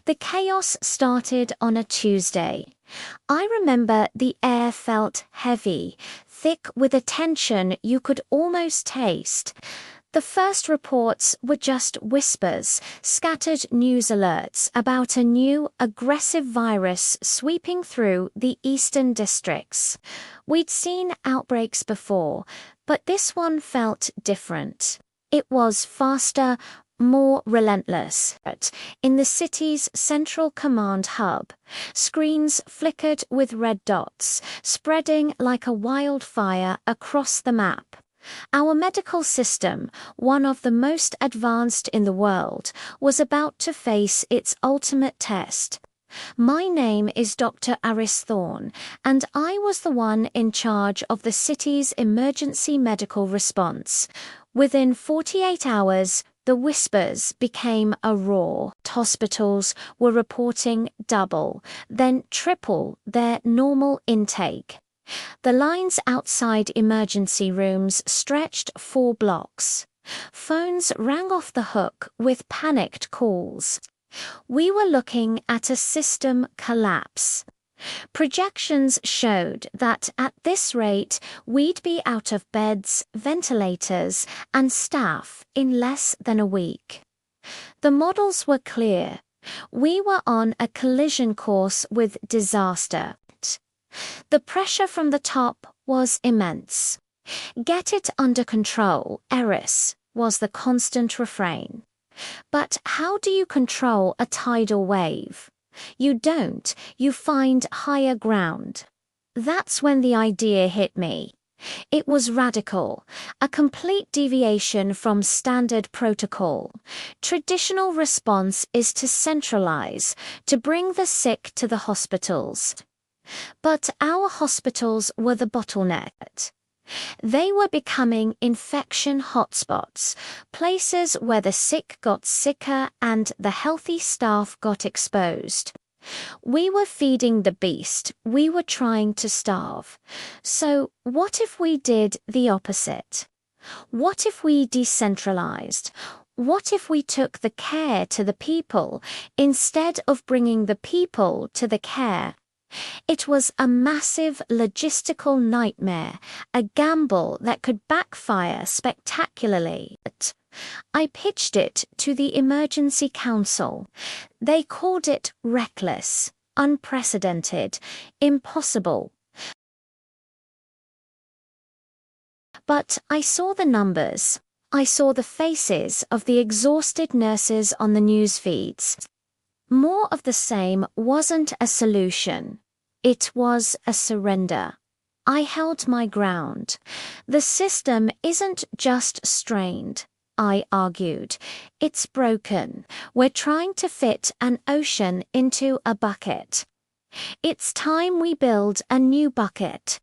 The chaos started on a Tuesday. I remember the air felt heavy, thick with a tension you could almost taste. The first reports were just whispers, scattered news alerts about a new, aggressive virus sweeping through the eastern districts. We'd seen outbreaks before, but this one felt different. It was faster, more relentless. In the city's central command hub, screens flickered with red dots, spreading like a wildfire across the map. Our medical system, one of the most advanced in the world, was about to face its ultimate test. My name is Dr. Aris Thorne, and I was the one in charge of the city's emergency medical response. Within 48 hours, the whispers became a roar. Hospitals were reporting double, then triple their normal intake. The lines outside emergency rooms stretched 4 blocks. Phones rang off the hook with panicked calls. We were looking at a system collapse. Projections showed that at this rate, we'd be out of beds, ventilators, and staff in less than a week. The models were clear. We were on a collision course with disaster. The pressure from the top was immense. "Get it under control, Eris," was the constant refrain. But how do you control a tidal wave? You don't, you find higher ground. That's when the idea hit me. It was radical, a complete deviation from standard protocol. Traditional response is to centralize, to bring the sick to the hospitals. But our hospitals were the bottleneck. They were becoming infection hotspots, places where the sick got sicker and the healthy staff got exposed. We were feeding the beast, we were trying to starve. So what if we did the opposite? What if we decentralized? What if we took the care to the people instead of bringing the people to the care? It was a massive logistical nightmare, a gamble that could backfire spectacularly. I pitched it to the Emergency Council. They called it reckless, unprecedented, impossible. But I saw the numbers. I saw the faces of the exhausted nurses on the news feeds. More of the same wasn't a solution. It was a surrender. I held my ground. The system isn't just strained, I argued. It's broken. We're trying to fit an ocean into a bucket. It's time we build a new bucket.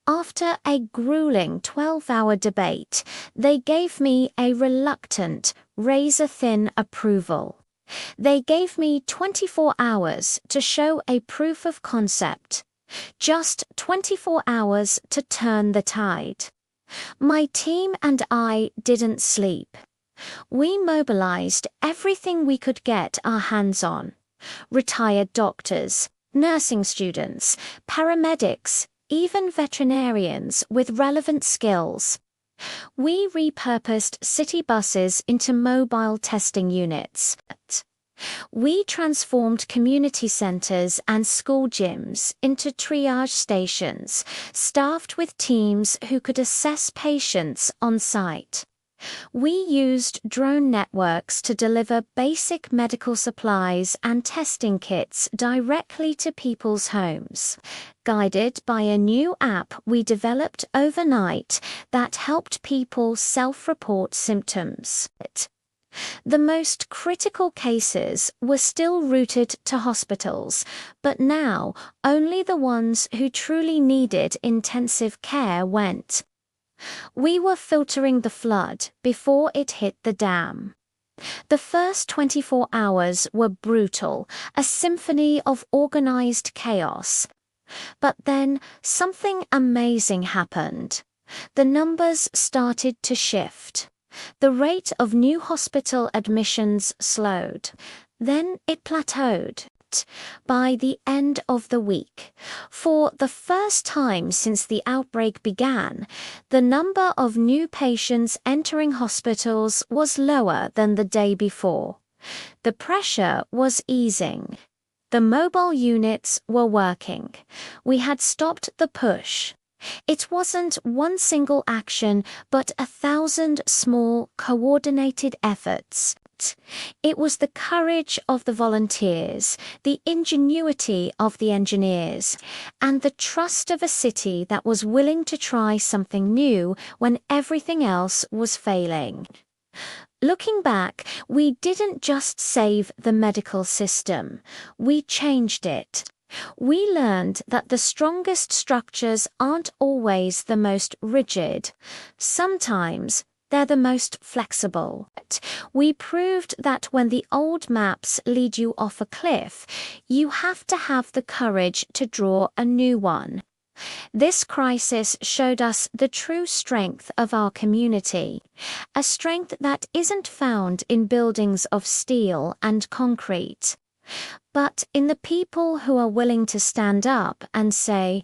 After a grueling 12-hour debate, they gave me a reluctant, razor-thin approval. They gave me 24 hours to show a proof of concept. Just 24 hours to turn the tide. My team and I didn't sleep. We mobilized everything we could get our hands on. Retired doctors, nursing students, paramedics, even veterinarians with relevant skills. We repurposed city buses into mobile testing units. We transformed community centers and school gyms into triage stations, staffed with teams who could assess patients on site. We used drone networks to deliver basic medical supplies and testing kits directly to people's homes, guided by a new app we developed overnight that helped people self-report symptoms. The most critical cases were still routed to hospitals, but now only the ones who truly needed intensive care went. We were filtering the flood before it hit the dam. The first 24 hours were brutal, a symphony of organized chaos. But then something amazing happened. The numbers started to shift. The rate of new hospital admissions slowed. Then it plateaued. By the end of the week, for the first time since the outbreak began, the number of new patients entering hospitals was lower than the day before. The pressure was easing. The mobile units were working. We had stopped the push. It wasn't one single action, but 1,000 small, coordinated efforts. It was the courage of the volunteers, the ingenuity of the engineers, and the trust of a city that was willing to try something new when everything else was failing. Looking back, we didn't just save the medical system, we changed it. We learned that the strongest structures aren't always the most rigid. Sometimes they're the most flexible. We proved that when the old maps lead you off a cliff, you have to have the courage to draw a new one. This crisis showed us the true strength of our community, a strength that isn't found in buildings of steel and concrete, but in the people who are willing to stand up and say,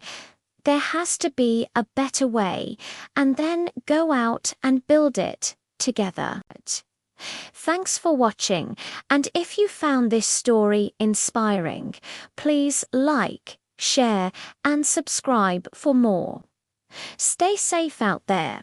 there has to be a better way, and then go out and build it together. Thanks for watching, and if you found this story inspiring, please like, share, and subscribe for more. Stay safe out there.